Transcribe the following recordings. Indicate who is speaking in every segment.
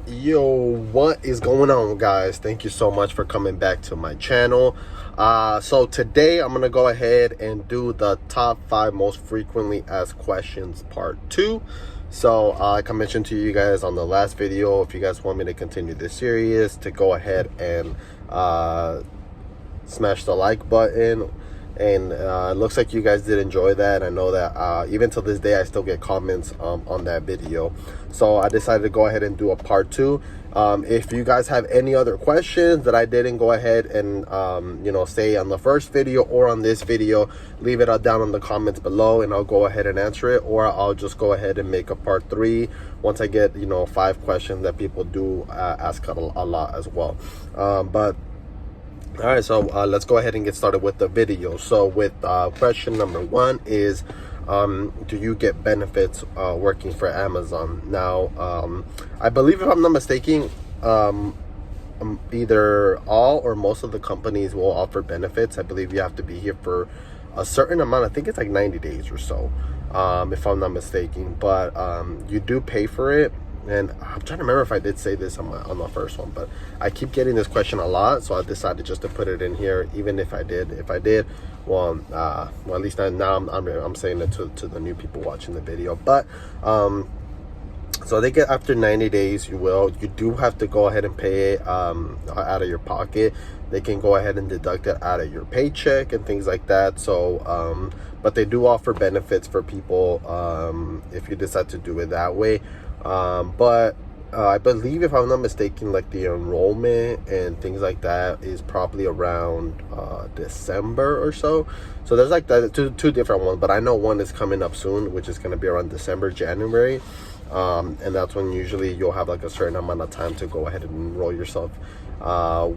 Speaker 1: Yo, what is going on, guys? Thank you so much for coming back to my channel. So today I'm gonna go ahead and do the top 5 most frequently asked questions part 2. So like I mentioned to you guys on the last video, if you guys want me to continue this series, to go ahead and smash the like button. And it looks like you guys did enjoy that. I know that even till this day I still get comments on that video, so I decided to go ahead and do a part 2. If you guys have any other questions that I didn't go ahead and say on the first video or on this video, leave it down in the comments below and I'll go ahead and answer it, or I'll just go ahead and make a part 3 once I get 5 questions that people do ask a lot as well. But all right, so let's go ahead and get started with the video. So with question number 1 is, do you get benefits working for Amazon? Now, I believe, if I'm not mistaken, either all or most of the companies will offer benefits. I believe you have to be here for a certain amount. I think it's like 90 days or so, if I'm not mistaken. But you do pay for it. And I'm trying to remember if I did say this on the first one, but I keep getting this question a lot, so I decided just to put it in here. Even if I did, well, at least now I'm saying it to the new people watching the video. But so they get, after 90 days, you do have to go ahead and pay it out of your pocket. They can go ahead and deduct it out of your paycheck and things like that. So but they do offer benefits for people if you decide to do it that way. But I believe, if I'm not mistaken, like the enrollment and things like that is probably around December or so. So there's like two different ones, but I know one is coming up soon, which is going to be around December, January. And that's when usually you'll have like a certain amount of time to go ahead and enroll yourself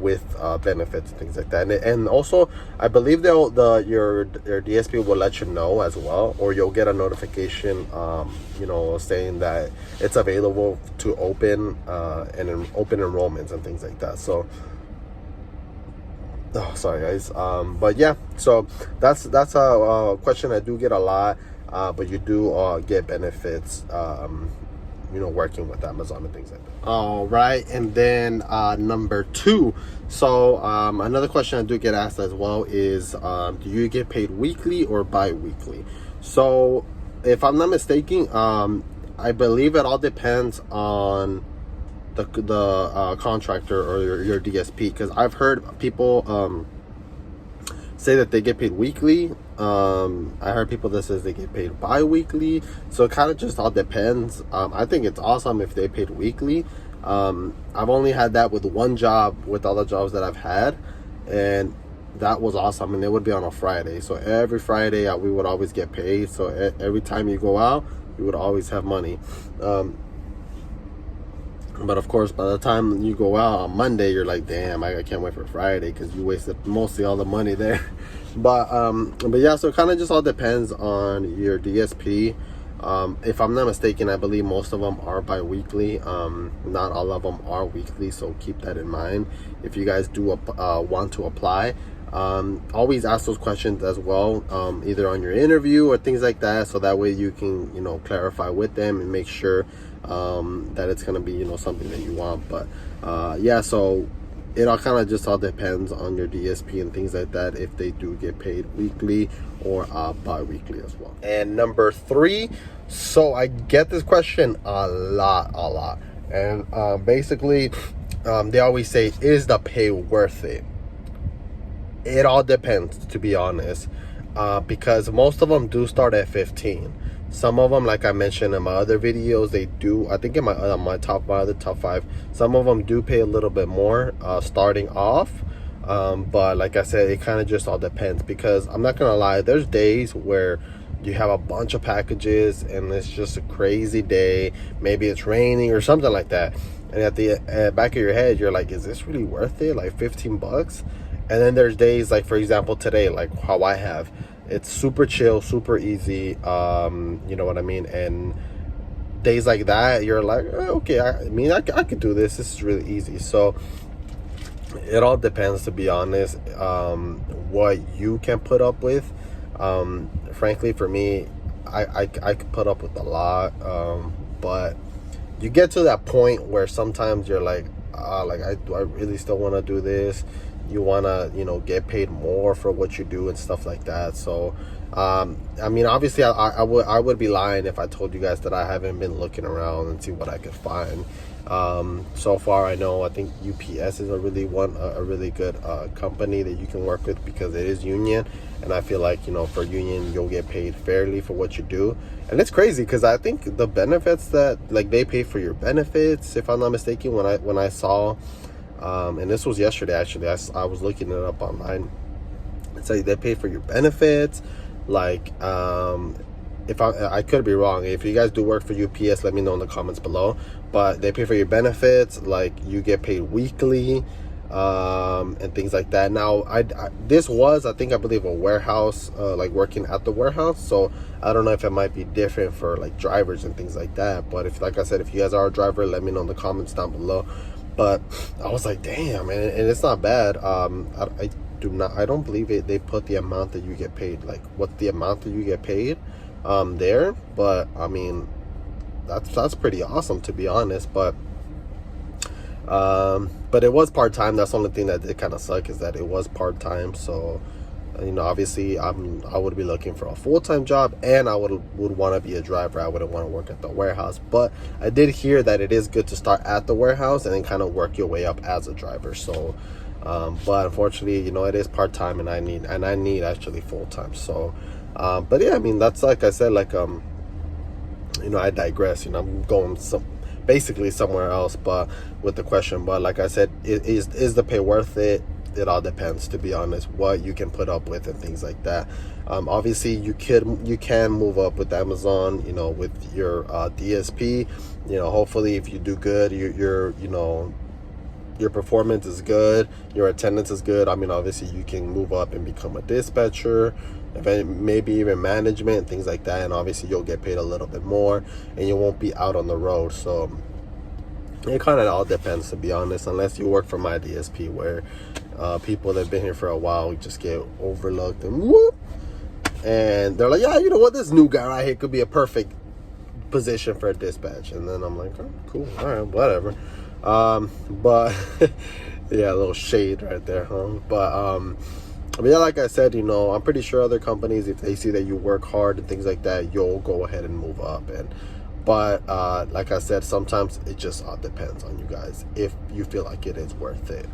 Speaker 1: with benefits and things like that. And also, I believe your DSP will let you know as well, or you'll get a notification saying that it's available to open and open enrollments and things like that. So sorry guys, but yeah, so that's a question I do get a lot. But you do get benefits working with Amazon and things like that. All right, and then number 2. So another question I do get asked as well is, do you get paid weekly or bi-weekly? So if I'm not mistaken, I believe it all depends on the contractor or your DSP, because I've heard people say that they get paid weekly. I heard people that says they get paid bi-weekly. So it kind of just all depends. I think it's awesome if they paid weekly. I've only had that with one job with all the jobs that I've had, and that was awesome. And it would be on a Friday, so every Friday we would always get paid. So every time you go out, you would always have money. But of course, by the time you go out on Monday, you're like, damn, I can't wait for Friday, because you wasted mostly all the money there. But yeah, so it kind of just all depends on your DSP. If I'm not mistaken, I believe most of them are bi-weekly. Not all of them are weekly, so keep that in mind if you guys do want to apply. Always ask those questions as well, either on your interview or things like that, so that way you can clarify with them and make sure that it's going to be something that you want. But yeah, so it all kind of just all depends on your DSP and things like that, if they do get paid weekly or bi-weekly as well. And number 3, so I get this question a lot, and basically they always say, is the pay worth it? It all depends, to be honest, because most of them do start at 15. Some of them, like I mentioned in my other videos, they do. I think in my other top 5, some of them do pay a little bit more starting off. But like I said, it kind of just all depends, because I'm not gonna lie, there's days where you have a bunch of packages and it's just a crazy day. Maybe it's raining or something like that, and at the back of your head, you're like, is this really worth it? Like $15? And then there's days, like for example today, like how I have, it's super chill, super easy, you know what I mean? And days like that, you're like, okay, I could do this. This is really easy. So it all depends, to be honest, what you can put up with. Frankly, for me, I could put up with a lot, but you get to that point where sometimes you're like, do I really still want to do this? You want to, get paid more for what you do and stuff like that. So I mean, obviously I would be lying if I told you guys that I haven't been looking around and see what I could find. So far, I think UPS is a really good company that you can work with, because it is union, and I feel like, for union, you'll get paid fairly for what you do. And it's crazy because I think the benefits that, like, they pay for your benefits, if I'm not mistaken, when I saw, and this was yesterday actually, I was looking it up online. It's like they pay for your benefits, like, if I could be wrong. If you guys do work for UPS, let me know in the comments below. But they pay for your benefits, like you get paid weekly, and things like that. Now, this was, I believe, a warehouse, like working at the warehouse. So I don't know if it might be different for like drivers and things like that. But if, like I said, if you guys are a driver, let me know in the comments down below. But I was like, damn, and it's not bad. I don't believe it. They put the amount that you get paid, like what's the amount that you get paid there. But I mean, that's pretty awesome, to be honest. But it was part-time. That's the only thing that did kind of suck, is that it was part-time. So obviously I would be looking for a full-time job, and I would want to be a driver. I wouldn't want to work at the warehouse. But I did hear that it is good to start at the warehouse and then kind of work your way up as a driver. So but unfortunately, it is part-time, and I need actually full-time. So but yeah, I mean, that's, like I said, like I digress. I'm going basically somewhere else, but with the question. But like I said, is the pay worth it? It all depends, to be honest, what you can put up with and things like that. Obviously, you can move up with Amazon, with your DSP. Hopefully, if you do good, your performance is good, your attendance is good. I mean, obviously, you can move up and become a dispatcher, maybe even management, things like that. And obviously, you'll get paid a little bit more, and you won't be out on the road. So it kind of all depends, to be honest, unless you work for my DSP, where people that have been here for a while just get overlooked and whoop, and they're like, yeah, you know what, this new guy right here could be a perfect position for a dispatch. And then I'm like, oh, cool, all right, whatever. But yeah, a little shade right there, huh? But yeah, like I said, I'm pretty sure other companies, if they see that you work hard and things like that, you'll go ahead and move up. But like I said, sometimes it just all depends on you guys, if you feel like it is worth it.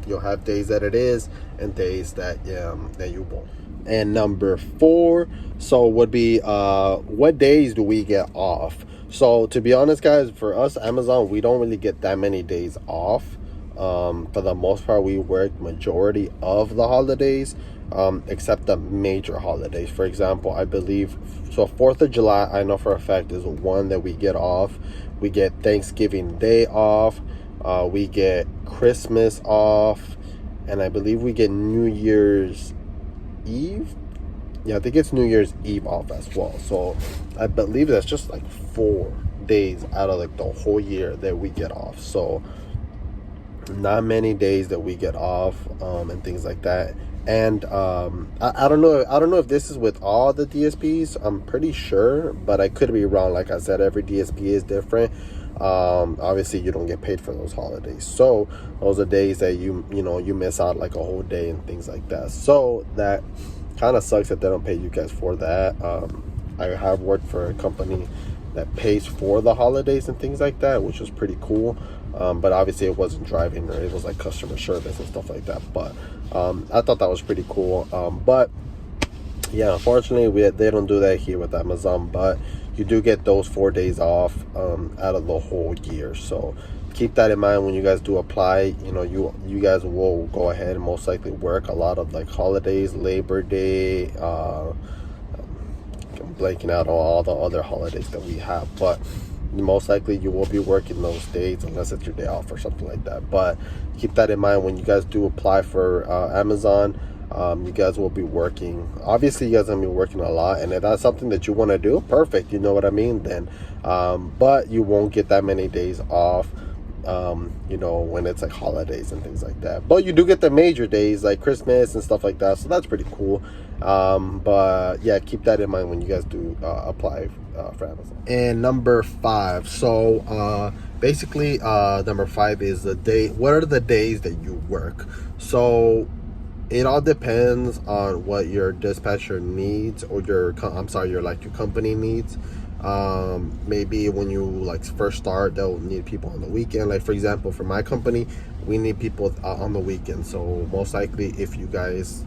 Speaker 1: You'll have days that it is, and days that you won't. And number 4, so would be what days do we get off? So to be honest, guys, for us, Amazon, we don't really get that many days off. For the most part, we work majority of the holidays, except the major holidays. For example, I believe, so 4th of July, I know for a fact, is one that we get off. We get Thanksgiving Day off. We get Christmas off. And I believe we get New Year's Eve. Yeah, I think it's New Year's Eve off as well. So I believe that's just like 4 days out of like the whole year that we get off. So not many days that we get off, and things like that. And I don't know if this is with all the DSPs. I'm pretty sure, but I could be wrong. Like I said, every DSP is different. Obviously you don't get paid for those holidays, so those are days that you miss out, like a whole day and things like that. So that kind of sucks that they don't pay you guys for that. I have worked for a company that pays for the holidays and things like that, which was pretty cool. But obviously it wasn't driving, or it was like customer service and stuff like that. But I thought that was pretty cool. But yeah, unfortunately they don't do that here with Amazon. But you do get those 4 days off out of the whole year. So keep that in mind when you guys do apply. You guys will go ahead and most likely work a lot of like holidays, Labor Day. I'm blanking out on all the other holidays that we have, but most likely you will be working those days unless it's your day off or something like that. But keep that in mind when you guys do apply for Amazon. You guys will be working. Obviously, you guys are going to be working a lot, and if that's something that you want to do, perfect. You know what I mean? Then, but you won't get that many days off. you know, when it's like holidays and things like that. But you do get the major days like Christmas and stuff like that, so that's pretty cool. But yeah, keep that in mind when you guys do apply for Amazon. And number 5, so basically number 5 is the day. What are the days that you work? So it all depends on what your dispatcher needs, or your company needs. Maybe when you like first start, they'll need people on the weekend. Like for example, for my company, we need people on the weekend. So most likely, if you guys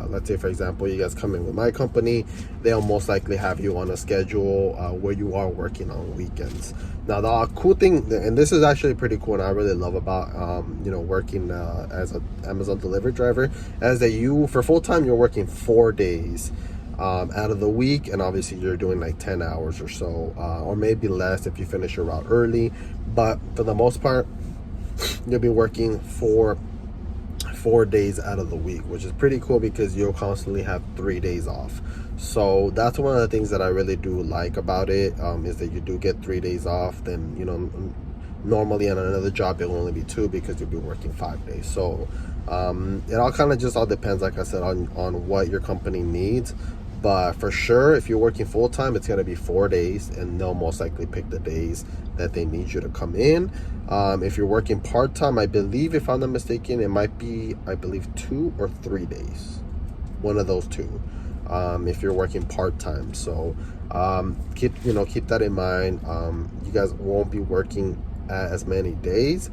Speaker 1: let's say for example you guys come in with my company, they'll most likely have you on a schedule where you are working on weekends. Now the cool thing, and this is actually pretty cool and I really love about you know, working as an Amazon delivery driver, is that you, for full time, you're working 4 days out of the week, and obviously you're doing like 10 hours or so, or maybe less if you finish your route early. But for the most part, you'll be working 4 days out of the week, which is pretty cool because you'll constantly have 3 days off. So that's one of the things that I really do like about it, is that you do get 3 days off. Then, you know, normally on another job it'll only be 2 because you'll be working 5 days. So it all kind of just all depends, like I said, on what your company needs. But for sure, if you're working full-time, it's going to be 4 days, and they'll most likely pick the days that they need you to come in. If you're working part-time, I believe, if I'm not mistaken, it might be, I believe, 2 or 3 days. One of those 2, if you're working part-time. So keep that in mind. You guys won't be working as many days,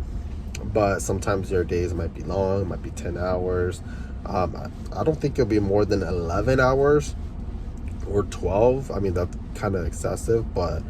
Speaker 1: but sometimes your days might be long, it might be 10 hours. I don't think it'll be more than 11 hours or 12. I mean, that's kind of excessive, but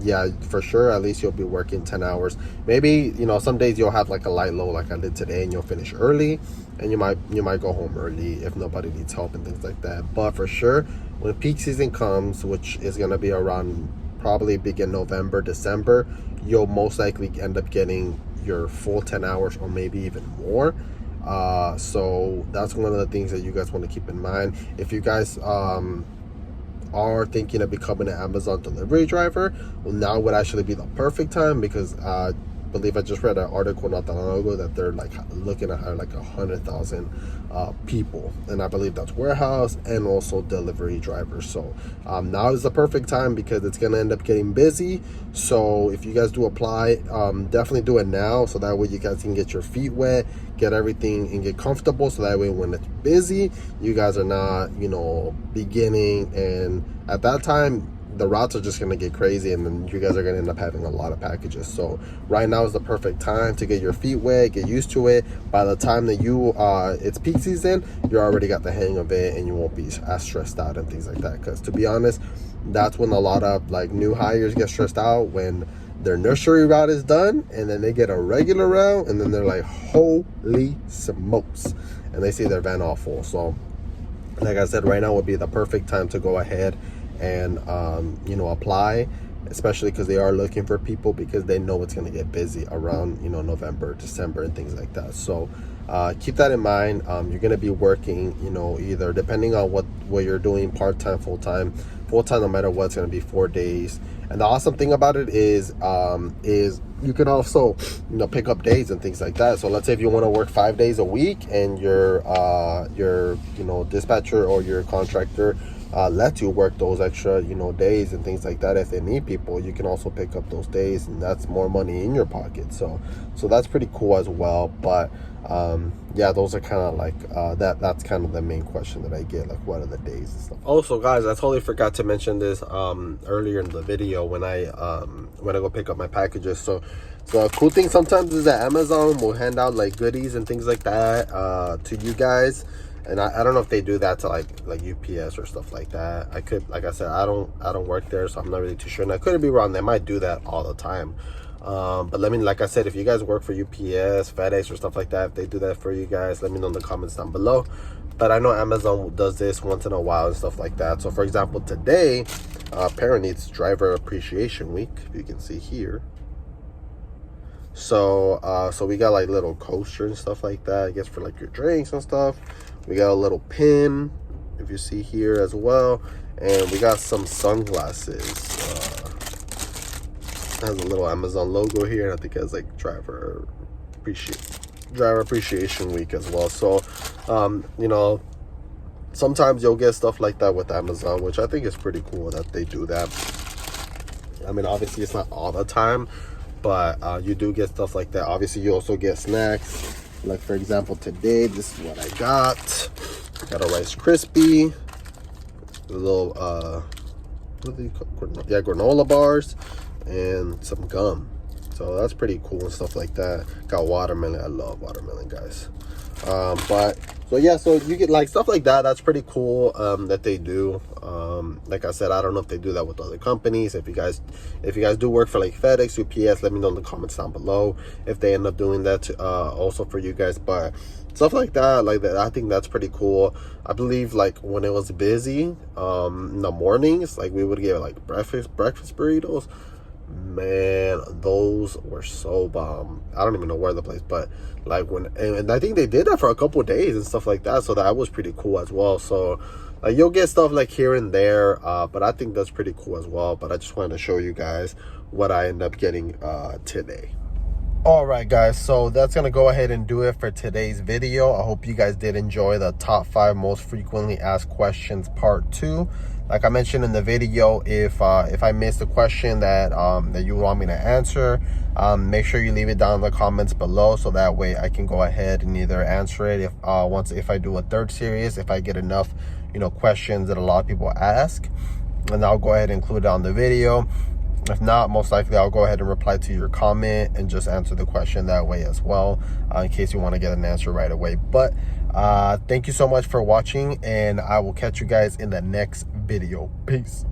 Speaker 1: yeah, for sure, at least you'll be working 10 hours. Maybe, you know, some days you'll have like a light load like I did today, and you'll finish early, and you might go home early if nobody needs help and things like that. But for sure, when peak season comes, which is going to be around probably begin November, December, you'll most likely end up getting your full 10 hours or maybe even more. So that's one of the things that you guys want to keep in mind. If you guys are thinking of becoming an Amazon delivery driver, well, now would actually be the perfect time, because I believe I just read an article not that long ago that they're like looking at like 100,000 people, and I believe that's warehouse and also delivery drivers. So now is the perfect time because it's gonna end up getting busy. So if you guys do apply, definitely do it now, so that way you guys can get your feet wet, get everything and get comfortable, so that way when it's busy, you guys are not, you know, beginning, and at that time the routes are just going to get crazy, and then you guys are going to end up having a lot of packages. So right now is the perfect time to get your feet wet, get used to it. By the time that it's peak season, you already got the hang of it, and you won't be as stressed out and things like that. Because to be honest, that's when a lot of like new hires get stressed out, when their nursery route is done, and then they get a regular route, and then they're like, holy smokes, and they see their van all full. So like I said, right now would be the perfect time to go ahead and you know, apply, especially because they are looking for people, because they know it's going to get busy around, you know, November, December and things like that. So keep that in mind. You're going to be working, you know, either depending on what you're doing, part-time, full-time, no matter what, it's going to be 4 days. And the awesome thing about it is you can also, you know, pick up days and things like that. So let's say if you want to work 5 days a week, and your you know, dispatcher or your contractor let you work those extra, you know, days and things like that. If they need people, you can also pick up those days, and that's more money in your pocket. So that's pretty cool as well. But yeah, those are kind of like that's kind of the main question that I get, like what are the days and stuff. Also guys, I totally forgot to mention this earlier in the video when I go pick up my packages. So a cool thing sometimes is that Amazon will hand out like goodies and things like that to you guys. And I don't know if they do that to like UPS or stuff like that. I could, like I said, I don't work there, so I'm not really too sure. And I couldn't be wrong, they might do that all the time. But let me, like I said, if you guys work for UPS, FedEx or stuff like that, if they do that for you guys, let me know in the comments down below. But I know Amazon does this once in a while and stuff like that. So for example, today apparently it's driver appreciation week, if you can see here. So we got like little coaster and stuff like that, I guess, for like your drinks and stuff. We got a little pin, if you see here as well, and we got some sunglasses. has a little Amazon logo here, and I think it has like driver appreciation week as well. So you know, sometimes you'll get stuff like that with Amazon, which I think is pretty cool that they do that. I mean, obviously it's not all the time, but you do get stuff like that. Obviously you also get snacks, like for example today, this is what I got a Rice Krispie, a little what do you call, yeah, granola bars, and some gum. So that's pretty cool and stuff like that. Got watermelon. I love watermelon, guys. But so yeah, so you get like stuff like that. That's pretty cool that they do. Like I said, I don't know if they do that with other companies. If you guys do work for like FedEx, UPS, let me know in the comments down below if they end up doing that also for you guys. But stuff like that, I think that's pretty cool. I believe like when it was busy in the mornings, like we would get like breakfast burritos. Man, those were so bomb. I don't even know where the place, but like and I think they did that for a couple of days and stuff like that, so that was pretty cool as well. So like you'll get stuff like here and there, but I think that's pretty cool as well. But I just wanted to show you guys what I end up getting today. All right, guys, so that's gonna go ahead and do it for today's video. I hope you guys did enjoy the top 5 most frequently asked questions part 2. Like I mentioned in the video, if I missed a question that that you want me to answer, make sure you leave it down in the comments below, so that way I can go ahead and either answer it if I do a third series, if I get enough, you know, questions that a lot of people ask, and I'll go ahead and include it on the video. If not, most likely I'll go ahead and reply to your comment and just answer the question that way as well, in case you want to get an answer right away. But thank you so much for watching, and I will catch you guys in the next video. Peace.